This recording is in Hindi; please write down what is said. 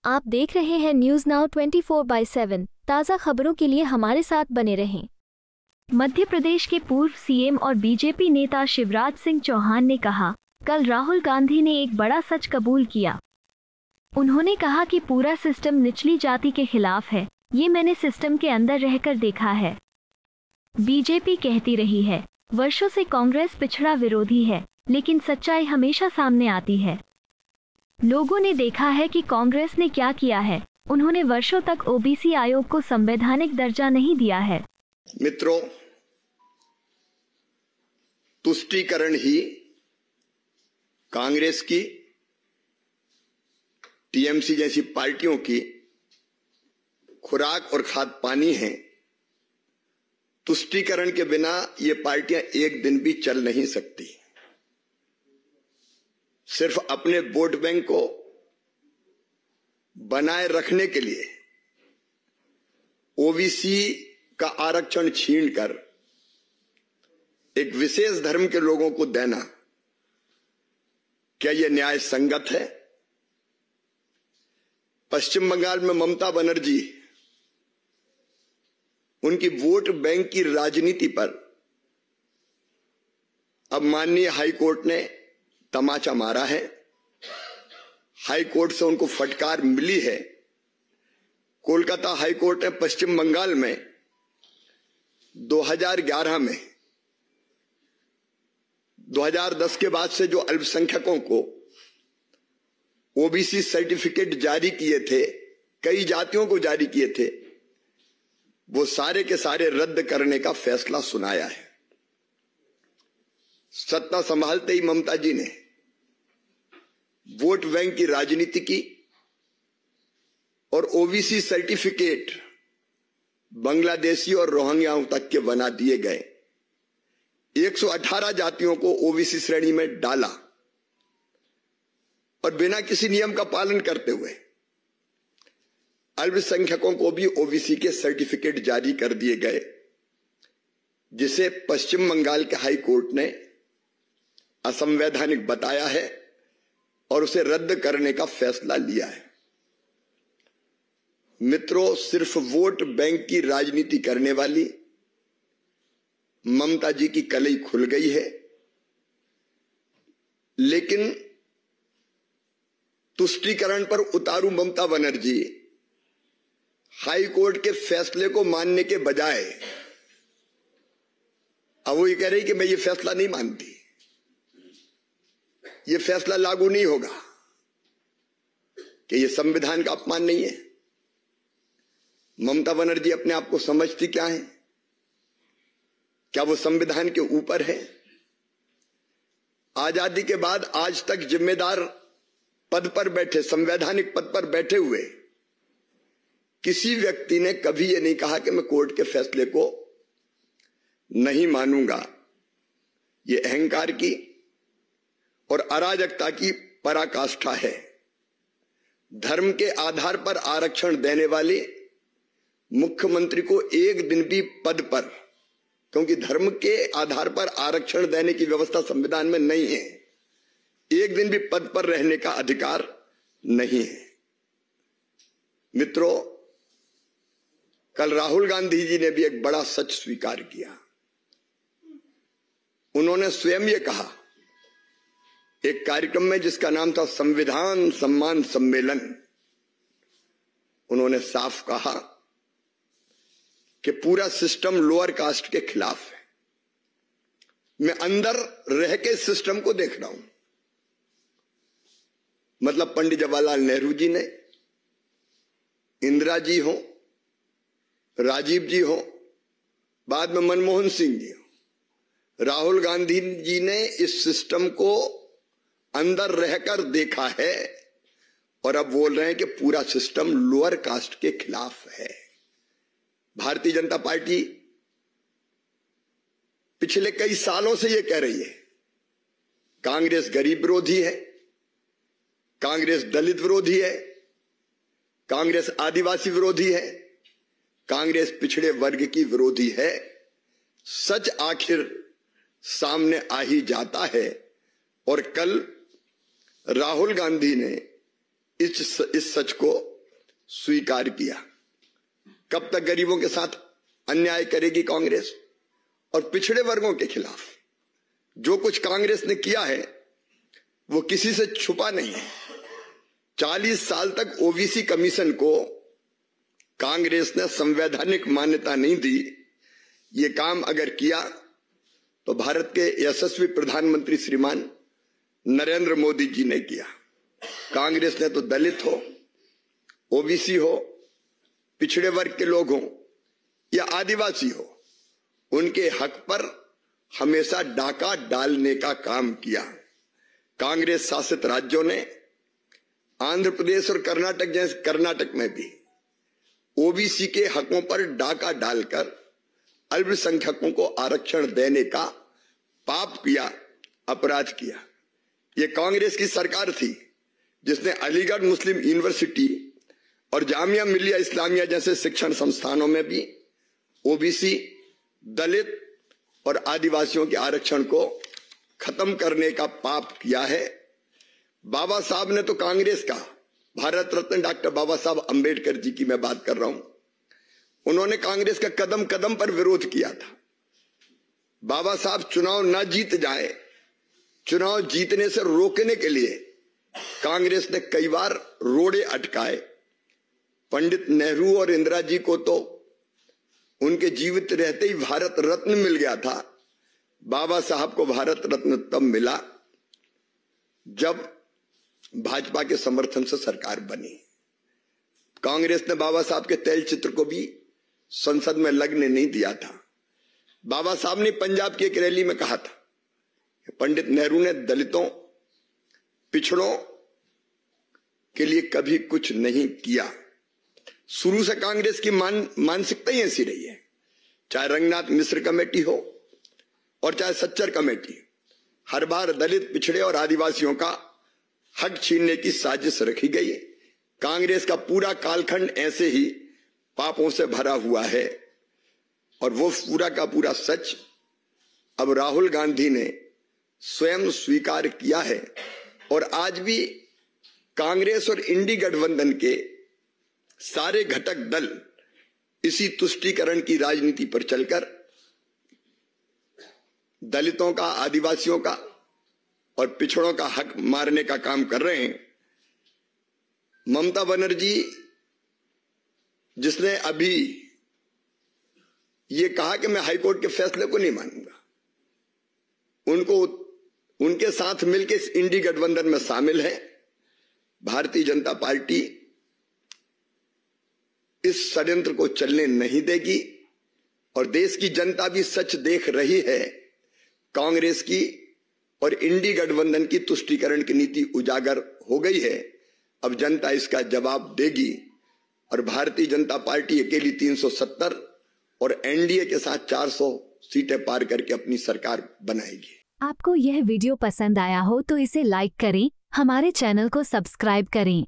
आप देख रहे हैं न्यूज नाउ 24/7। ताज़ा खबरों के लिए हमारे साथ बने रहें। मध्य प्रदेश के पूर्व सीएम और बीजेपी नेता शिवराज सिंह चौहान ने कहा, कल राहुल गांधी ने एक बड़ा सच कबूल किया। उन्होंने कहा कि पूरा सिस्टम निचली जाति के खिलाफ है। ये मैंने सिस्टम के अंदर रहकर देखा है। बीजेपी कहती रही है, वर्षों से कांग्रेस पिछड़ा विरोधी है, लेकिन सच्चाई हमेशा सामने आती है। लोगों ने देखा है कि कांग्रेस ने क्या किया है। उन्होंने वर्षों तक ओबीसी आयोग को संवैधानिक दर्जा नहीं दिया है। मित्रों, तुष्टीकरण ही कांग्रेस की, टीएमसी जैसी पार्टियों की खुराक और खाद पानी है। तुष्टीकरण के बिना ये पार्टियां एक दिन भी चल नहीं सकती। सिर्फ अपने वोट बैंक को बनाए रखने के लिए ओबीसी का आरक्षण छीनकर एक विशेष धर्म के लोगों को देना, क्या यह न्याय संगत है? पश्चिम बंगाल में ममता बनर्जी उनकी वोट बैंक की राजनीति पर अब माननीय हाई कोर्ट ने तमाचा मारा है। हाई कोर्ट से उनको फटकार मिली है। कोलकाता हाई कोर्ट ने पश्चिम बंगाल में 2011 में 2010 के बाद से जो अल्पसंख्यकों को ओबीसी सर्टिफिकेट जारी किए थे, कई जातियों को जारी किए थे, वो सारे के सारे रद्द करने का फैसला सुनाया है। सत्ता संभालते ही ममता जी ने वोट बैंक की राजनीति की और ओबीसी सर्टिफिकेट बांग्लादेशी और रोहिंग्याओं तक के बना दिए गए। 118 जातियों को ओबीसी श्रेणी में डाला और बिना किसी नियम का पालन करते हुए अल्पसंख्यकों को भी ओबीसी के सर्टिफिकेट जारी कर दिए गए, जिसे पश्चिम बंगाल के हाई कोर्ट ने असंवैधानिक बताया है और उसे रद्द करने का फैसला लिया है। मित्रों, सिर्फ वोट बैंक की राजनीति करने वाली ममता जी की कलई खुल गई है, लेकिन तुष्टीकरण पर उतारू ममता बनर्जी हाई कोर्ट के फैसले को मानने के बजाय अब वो ये कह रही कि मैं ये फैसला नहीं मानती, ये फैसला लागू नहीं होगा, कि ये संविधान का अपमान नहीं है। ममता बनर्जी अपने आप को समझती क्या है? क्या वो संविधान के ऊपर है? आजादी के बाद आज तक जिम्मेदार पद पर बैठे, संवैधानिक पद पर बैठे हुए किसी व्यक्ति ने कभी ये नहीं कहा कि मैं कोर्ट के फैसले को नहीं मानूंगा। ये अहंकार की और अराजकता की पराकाष्ठा है। धर्म के आधार पर आरक्षण देने वाले मुख्यमंत्री को एक दिन भी पद पर, क्योंकि धर्म के आधार पर आरक्षण देने की व्यवस्था संविधान में नहीं है, एक दिन भी पद पर रहने का अधिकार नहीं है। मित्रों, कल राहुल गांधी जी ने भी एक बड़ा सच स्वीकार किया। उन्होंने स्वयं ये कहा एक कार्यक्रम में जिसका नाम था संविधान सम्मान सम्मेलन, उन्होंने साफ कहा कि पूरा सिस्टम लोअर कास्ट के खिलाफ है। मैं अंदर रह के सिस्टम को देख रहा हूं। मतलब पंडित जवाहरलाल नेहरू जी ने, इंदिरा जी हो, राजीव जी हो, बाद में मनमोहन सिंह जी हो, राहुल गांधी जी ने इस सिस्टम को अंदर रहकर देखा है और अब बोल रहे हैं कि पूरा सिस्टम लोअर कास्ट के खिलाफ है। भारतीय जनता पार्टी पिछले कई सालों से यह कह रही है कांग्रेस गरीब विरोधी है, कांग्रेस दलित विरोधी है, कांग्रेस आदिवासी विरोधी है, कांग्रेस पिछड़े वर्ग की विरोधी है। सच आखिर सामने आ ही जाता है और कल राहुल गांधी ने इस सच को स्वीकार किया। कब तक गरीबों के साथ अन्याय करेगी कांग्रेस? और पिछड़े वर्गों के खिलाफ जो कुछ कांग्रेस ने किया है वो किसी से छुपा नहीं है। 40 साल तक ओबीसी कमीशन को कांग्रेस ने संवैधानिक मान्यता नहीं दी। ये काम अगर किया तो भारत के यशस्वी प्रधानमंत्री श्रीमान नरेंद्र मोदी जी ने किया। कांग्रेस ने तो दलित हो, ओबीसी हो, पिछड़े वर्ग के लोग हों या आदिवासी हो, उनके हक पर हमेशा डाका डालने का काम किया। कांग्रेस शासित राज्यों ने आंध्र प्रदेश और कर्नाटक में भी ओबीसी के हकों पर डाका डालकर अल्पसंख्यकों को आरक्षण देने का पाप किया, अपराध किया। ये कांग्रेस की सरकार थी जिसने अलीगढ़ मुस्लिम यूनिवर्सिटी और जामिया मिलिया इस्लामिया जैसे शिक्षण संस्थानों में भी ओबीसी, दलित और आदिवासियों के आरक्षण को खत्म करने का पाप किया है। बाबा साहब ने तो कांग्रेस का, भारत रत्न डॉक्टर बाबा साहब अंबेडकर जी की मैं बात कर रहा हूं, उन्होंने कांग्रेस का कदम कदम पर विरोध किया था। बाबा साहब चुनाव न जीत जाए, चुनाव जीतने से रोकने के लिए कांग्रेस ने कई बार रोड़े अटकाए। पंडित नेहरू और इंदिरा जी को तो उनके जीवित रहते ही भारत रत्न मिल गया था। बाबा साहब को भारत रत्न तब मिला जब भाजपा के समर्थन से सरकार बनी। कांग्रेस ने बाबा साहब के तैल चित्र को भी संसद में लगने नहीं दिया था। बाबा साहब ने पंजाब की एक रैली में कहा था कि पंडित नेहरू ने दलितों, पिछड़ों के लिए कभी कुछ नहीं किया। शुरू से कांग्रेस की मानसिकता ही ऐसी रही है, चाहे रंगनाथ मिश्र कमेटी हो और चाहे सच्चर कमेटी, हर बार दलित, पिछड़े और आदिवासियों का हक छीनने की साजिश रखी गई। कांग्रेस का पूरा कालखंड ऐसे ही पापों से भरा हुआ है और वो पूरा का पूरा सच अब राहुल गांधी ने स्वयं स्वीकार किया है। और आज भी कांग्रेस और इंडी गठबंधन के सारे घटक दल इसी तुष्टीकरण की राजनीति पर चलकर दलितों का, आदिवासियों का और पिछड़ों का हक मारने का काम कर रहे हैं। ममता बनर्जी जिसने अभी ये कहा कि मैं हाईकोर्ट के फैसले को नहीं मानूंगा, उनके साथ मिलकर इस इंडी गठबंधन में शामिल है। भारतीय जनता पार्टी इस षड्यंत्र को चलने नहीं देगी और देश की जनता भी सच देख रही है। कांग्रेस की और इंडी गठबंधन की तुष्टीकरण की नीति उजागर हो गई है। अब जनता इसका जवाब देगी और भारतीय जनता पार्टी अकेली 370 और एनडीए के साथ 400 सीटें पार करके अपनी सरकार बनाएगी। आपको यह वीडियो पसंद आया हो तो इसे लाइक करें, हमारे चैनल को सब्सक्राइब करें।